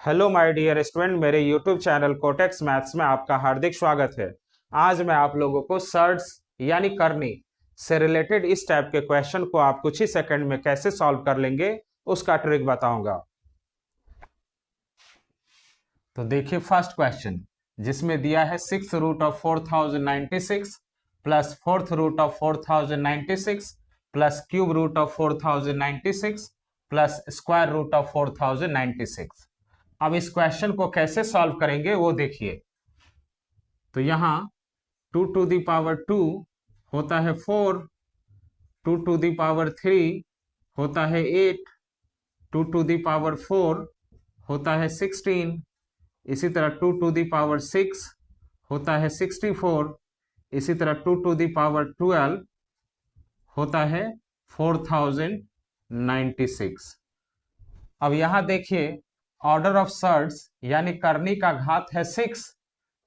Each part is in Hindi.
हेलो माय डियर स्टूडेंट, मेरे यूट्यूब चैनल कोटेक्स मैथ्स में आपका हार्दिक स्वागत है। आज मैं आप लोगों को सर्ड्स यानी करनी से रिलेटेड इस टाइप के क्वेश्चन को आप कुछ ही सेकंड में कैसे सॉल्व कर लेंगे उसका ट्रिक बताऊंगा। तो देखिए फर्स्ट क्वेश्चन जिसमें दिया है 6 root of 4096 plus 4th root of 4096 plus cube root of 4096 plus square root of 4096। अब इस क्वेश्चन को कैसे सॉल्व करेंगे वो देखिए। तो यहां 2 टू दी पावर 2 होता है 4, 2 टू दी पावर 3 होता है 8, 2 टू दी पावर 4 होता है 16, इसी तरह 2 टू दी पावर 6 होता है 64, इसी तरह 2 टू दी पावर 12 होता है 4096। अब यहां देखिए ऑर्डर ऑफ सर्ड्स यानी करनी का घात है 6,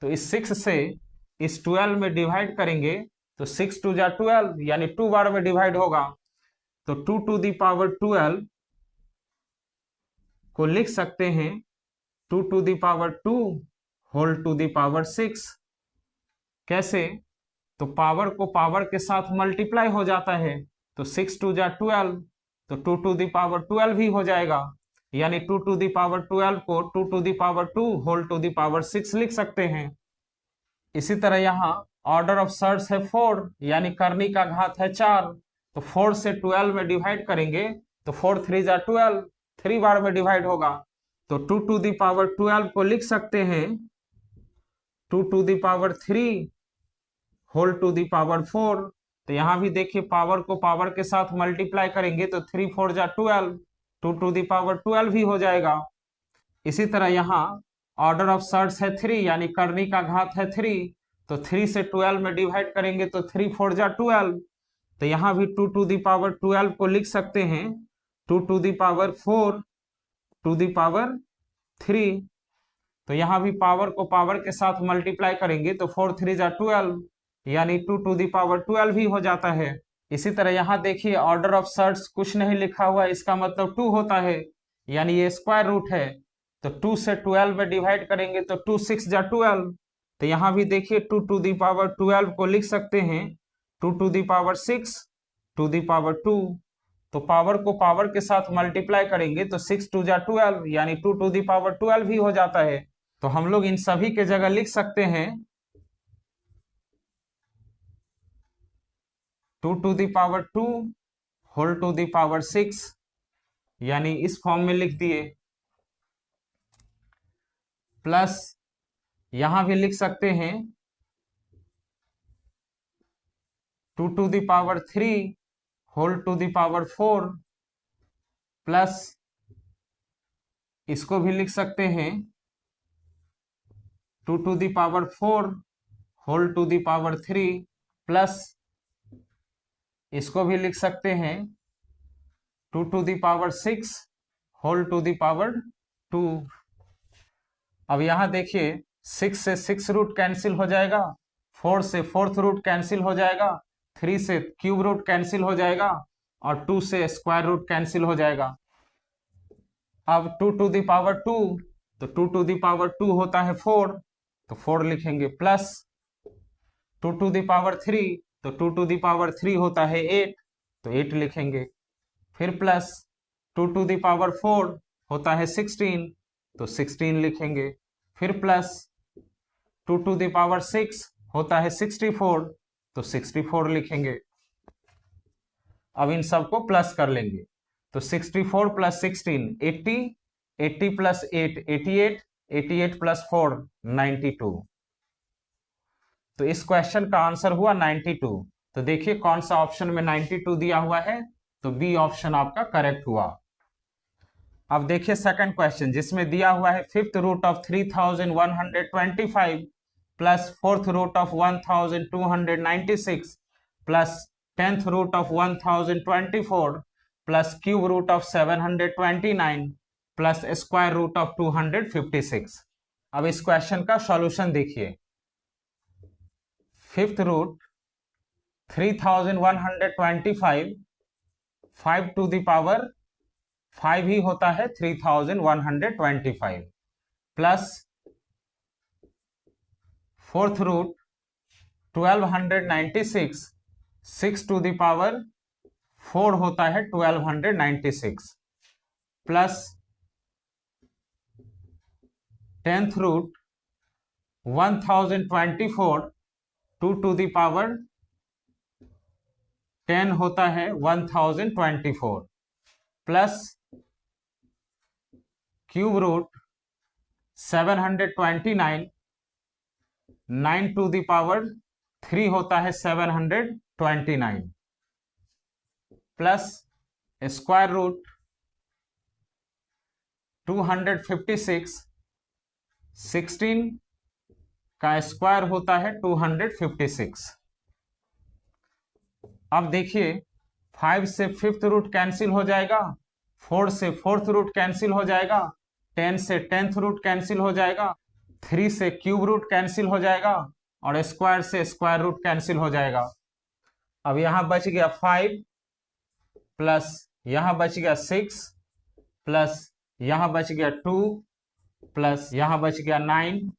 तो इस 6 से इस 12 में डिवाइड करेंगे तो 6 टू जा 12 यानी 2 बार में डिवाइड होगा। तो 2 टू दी पावर 12 को लिख सकते हैं 2 to the power 2 whole to the power 6। कैसे? तो पावर को पावर के साथ मल्टीप्लाई हो जाता है, तो 6 टू जा 12 तो 2 टू दी पावर 12 ही हो जाएगा, यानी 2 टू दी पावर 12 को 2 to the power 2 whole to the power 6 लिख सकते हैं। इसी तरह यहाँ ऑर्डर ऑफ सर्ड्स है 4 यानी करनी का घात है 4, तो 4 से 12 में डिवाइड करेंगे तो 4 3 जा 12, 3 बार में डिवाइड होगा। तो 2 टू दी पावर 12 को लिख सकते हैं 2 to the power 3 whole to the power 4। तो यहाँ भी देखिए पावर को पावर के साथ मल्टीप्लाई करेंगे तो 3 4 जा 12, 2 टू दी पावर 12 ही हो जाएगा। इसी तरह यहाँ ऑर्डर ऑफ सर्ड्स है 3 यानी करनी का घात है 3, तो 3 से 12 में डिवाइड करेंगे तो 3 4 जा 12, तो यहाँ भी 2 टू दी पावर 12 को लिख सकते हैं 2 to the power 4 to the power 3। तो यहाँ भी पावर को पावर के साथ मल्टीप्लाई करेंगे तो 4 3 जा 12 यानी 2 टू दी पावर 12 ही हो जाता है। इसी तरह यहाँ देखिए ऑर्डर ऑफ सर्ड्स कुछ नहीं लिखा हुआ, इसका मतलब 2 होता है, यानी ये स्क्वायर रूट है। तो 2 से 12 में डिवाइड करेंगे तो 2 6 जा 12, तो यहाँ भी देखिए 2 टू दी पावर 12 को लिख सकते हैं 2 to the power 6 to the power 2। तो पावर को पावर के साथ मल्टीप्लाई करेंगे तो 6 2 जा 12 यानी 2 टू दी पावर 12 ही हो जाता है। तो हम लोग इन सभी के जगह लिख सकते हैं 2 to the power 2 whole to the power 6, यानी इस फॉर्म में लिख दिए, प्लस यहां भी लिख सकते हैं 2 to the power 3 whole to the power 4, plus इसको भी लिख सकते हैं 2 to the power 4 whole to the power 3, plus इसको भी लिख सकते हैं 2 to the power 6 whole to the power 2। अब यहां देखिए 6 से 6 रूट कैंसिल हो जाएगा, 4 से 4th रूट कैंसिल हो जाएगा, 3 से क्यूब रूट कैंसिल हो जाएगा और 2 से स्क्वायर रूट कैंसिल हो जाएगा। अब 2 टू दी पावर 2, तो 2 टू दी पावर 2 होता है 4, तो 4 लिखेंगे, प्लस 2 टू दी पावर 3, तो 2 टू दी पावर 3 होता है 8, तो 8 लिखेंगे, फिर प्लस 2 टू दी पावर 4 होता है 16, तो 16 लिखेंगे, फिर प्लस 2 टू दी पावर 6 होता है 64, तो 64 लिखेंगे। अब इन सबको प्लस कर लेंगे, तो 64 प्लस 16 80, 80 प्लस 8 88, 88 प्लस 4 92। तो इस क्वेश्चन का आंसर हुआ 92। तो देखिए कौन सा ऑप्शन में 92 दिया हुआ है, तो बी ऑप्शन आपका करेक्ट हुआ। अब देखिए सेकंड क्वेश्चन जिसमें दिया हुआ है 5th root of 3125 plus 4th root of 1296 plus 10th root of 1024 plus cube root of 729 plus square root of 256। अब इस क्वेश्चन का सॉल्यूशन देखिए। 5th root 3125 5 to the power 5 ही होता है 3125, plus fourth root 1296, 6 to the power 4 होता है 1296, plus 10th root 1024, 2 to the power 10 होता है 1024, plus cube root 729, 9 to the power 3 होता है 729, प्लस स्क्वायर रूट 256, 16 का स्क्वायर होता है 256। अब देखिए 5 से 5th रूट कैंसिल हो जाएगा, 4 से 4th रूट कैंसिल हो जाएगा, 10 से 10th रूट कैंसिल हो जाएगा, 3 से क्यूब रूट कैंसिल हो जाएगा और स्क्वायर से स्क्वायर रूट कैंसिल हो जाएगा। अब यहां बच गया 5 प्लस यहां बच गया 6 प्लस यहां बच गया 2 प्लस यहां बच गया 9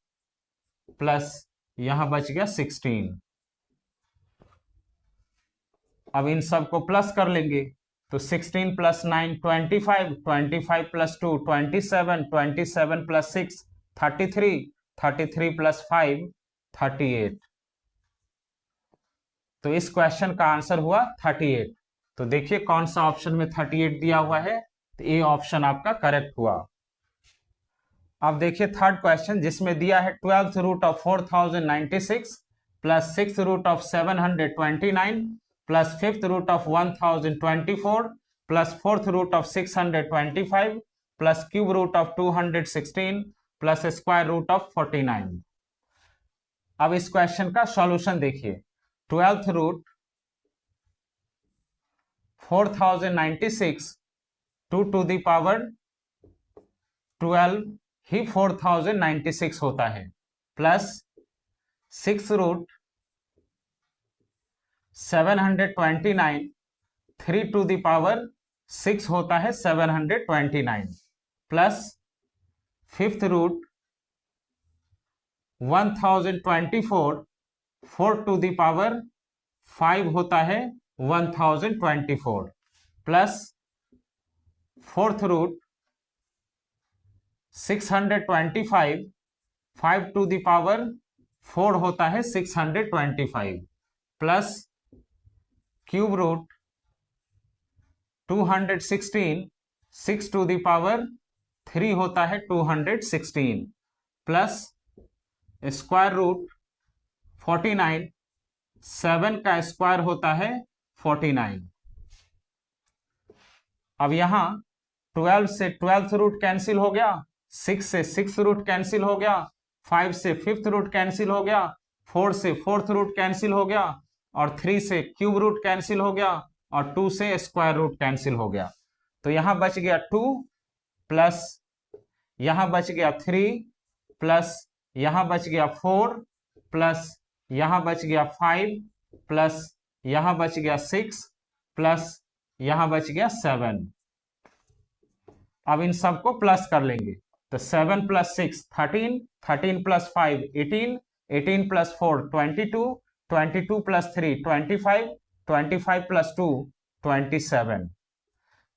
प्लस यहां बच गया 16। अब इन सबको प्लस कर लेंगे तो 16 प्लस 9 25, 25 प्लस 2 27, 27 प्लस 6 33, 33 प्लस 5 38। तो इस क्वेश्चन का आंसर हुआ 38। तो देखिए कौन सा ऑप्शन में 38 दिया हुआ है, तो ये ऑप्शन आपका करेक्ट हुआ। अब देखिए थर्ड क्वेश्चन जिसमें दिया है 12th root of 4096 plus 6th root of 729 plus 5th root of 1024 plus 4th root of 625 plus cube root of 216 plus square root of 49। अब इस क्वेश्चन का सॉल्यूशन देखिए, 12th root 4096 2 to the power 12 ही 4096 होता है, plus 6 root 729 3 to the power 6 होता है 729, plus 5th root 1024 4 to the power 5 होता है 1024, plus 4th root 625 5 to the power 4 होता है 625, plus cube root 216 6 to the power 3 होता है 216, प्लस स्क्वायर रूट 49 7 का स्क्वायर होता है 49। अब यहां 12 से 12th रूट कैंसिल हो गया, 6 से 6th रूट कैंसिल हो गया, 5 से 5th रूट कैंसिल हो गया, 4 से 4th रूट कैंसिल हो गया और 3 से क्यूब रूट कैंसिल हो गया और 2 से स्क्वायर रूट कैंसिल हो गया। तो यहां बच गया 2 प्लस यहां बच गया 3 प्लस यहां बच गया 4 प्लस यहां बच गया 5 प्लस यहां बच गया 6 प्लस यहां बच गया 7। अब इन सबको प्लस कर लेंगे तो 7 plus 6 13, 13 plus 5 18, 18 plus 4 22, 22 plus 3 25, 25 plus 2 27।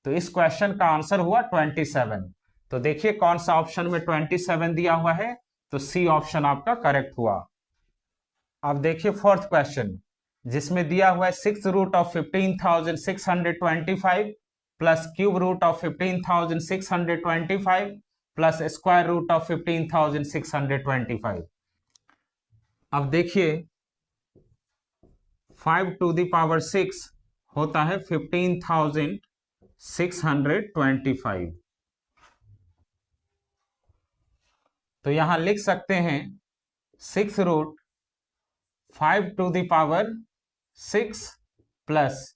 तो इस क्वेश्चन का आंसर हुआ 27। तो देखिए कौन सा ऑप्शन में 27 दिया हुआ है, तो सी ऑप्शन आपका करेक्ट हुआ। अब देखिए फोर्थ क्वेश्चन जिसमें दिया हुआ है 6th root of 15,625 plus cube root of 15,625 plus square root of 15,625। अब देखिए 5 टू द पावर 6 होता है 15,625। तो यहां लिख सकते हैं 6 root 5 to the power 6 plus,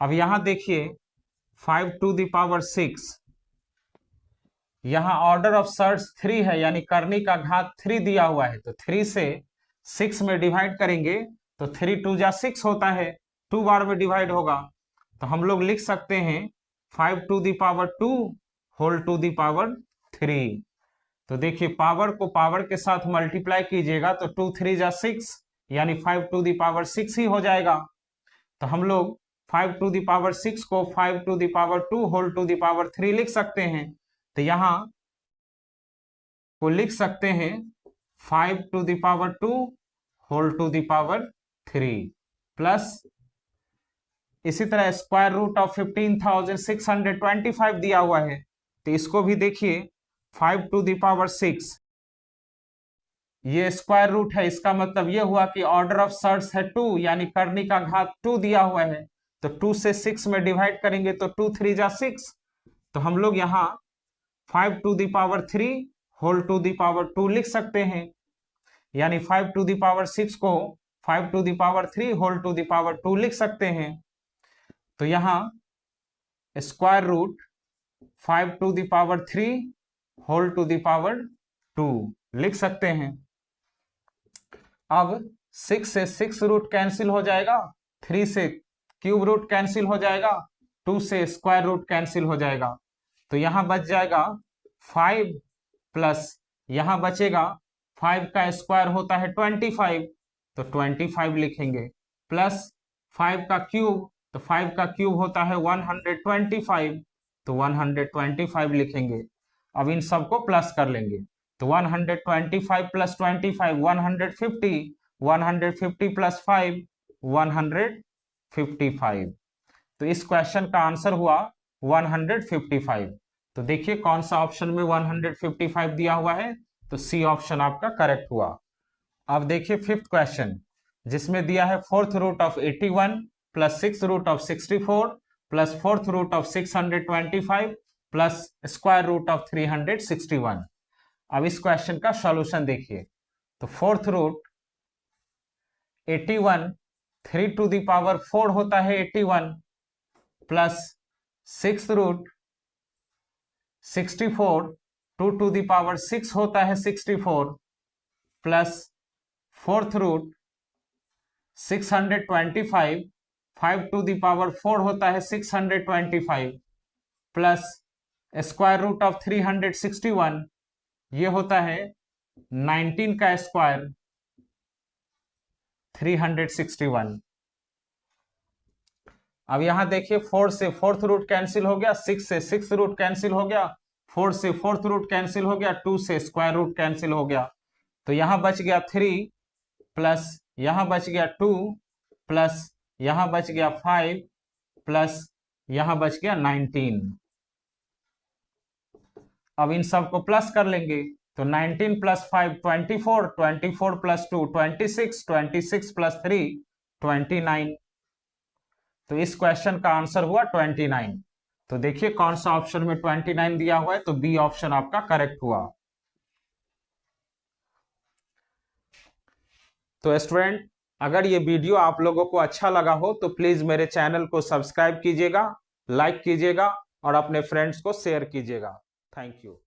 अब यहां देखिए 5 टू द पावर 6, यहां ऑर्डर ऑफ सर्च 3 है यानी करनी का घात 3 दिया हुआ है, तो 3 से 6 में डिवाइड करेंगे तो 3 2 जा 6 होता है, 2 बार में डिवाइड होगा। तो हम लोग लिख सकते हैं 5 to the power 2 whole to the power 3। तो देखिए पावर को पावर के साथ मल्टीप्लाई कीजिएगा तो 2 3 जा 6 यानी 5 टू द पावर 6 ही हो जाएगा। तो हम लोग 5 टू द पावर 6 को 5 to the power 2 whole to the power 3 लिख सकते हैं। तो यहां को लिख सकते हैं 5 to the power 2 whole to the power 3 plus इसी तरह स्क्वायर रूट ऑफ 15,625 दिया हुआ है। तो इसको भी देखिए 5 टू द पावर 6 ये स्क्वायर रूट है, इसका मतलब ये हुआ कि ऑर्डर ऑफ सर्ट्स है 2 यानी करनी का घात 2 दिया हुआ है। तो 2 से 6 में डिवाइड करेंगे तो 2 3 जा 6। तो हम लोग यहाँ 5 to the power 3 whole to the power 2 लिख सकते हैं, यानी 5 टू द पावर 6 को 5 to the power 3 whole to the power 2 लिख सकते हैं। तो यहाँ square root 5 to the power 3 whole to the power 2 लिख सकते हैं। अब 6 से 6 रूट कैंसिल हो जाएगा, 3 से क्यूब रूट कैंसिल हो जाएगा, 2 से स्क्वायर रूट कैंसिल हो जाएगा। तो यहां बच जाएगा 5 प्लस यहां बचेगा 5 का स्क्वायर होता है 25, तो 25 लिखेंगे, प्लस 5 का क्यूब, तो 5 का क्यूब होता है 125, तो 125 लिखेंगे। अब इन सबको प्लस कर लेंगे तो 125 प्लस 25 150, 150 प्लस 5 155। तो इस क्वेश्चन का आंसर हुआ 155। तो देखिए कौन सा ऑप्शन में 155 दिया हुआ है, तो सी ऑप्शन आपका करेक्ट हुआ। अब देखिए फिफ्थ क्वेश्चन जिसमें दिया है 4th root of 81 plus 6th root of 64 plus 4th root of 625 plus square root of 361। अब इस क्वेश्चन का सॉल्यूशन देखिए। तो 4th root 81 3 to the power 4 होता है 81 plus 6th root 64 2 to the power 6 होता है 64 plus 4th root 625 5 to the power 4 होता है 625 प्लस स्क्वायर रूट ऑफ 361 ये होता है 19 का स्क्वायर 361। अब यहां देखिए 4 से 4th रूट कैंसिल हो गया, 6 से 6th रूट कैंसिल हो गया, 4 से 4th रूट कैंसिल हो गया, 2 से स्क्वायर रूट कैंसिल हो गया। तो यहां बच गया 3 प्लस यहां बच गया 2 प्लस यहां बच गया 5 प्लस यहां बच गया 19। अब इन सबको प्लस कर लेंगे तो 19 प्लस 5 24, 24 प्लस 2 26, 26 प्लस 3 29। तो इस क्वेश्चन का आंसर हुआ 29। तो देखिए कौन सा ऑप्शन में 29 दिया हुआ है, तो बी ऑप्शन आपका करेक्ट हुआ। तो स्टूडेंट अगर ये वीडियो आप लोगों को अच्छा लगा हो तो प्लीज मेरे चैनल को सब्सक्राइब कीजिएगा, लाइक कीजिएगा और अपने फ्रेंड्स को शेयर कीजिएगा। Thank you.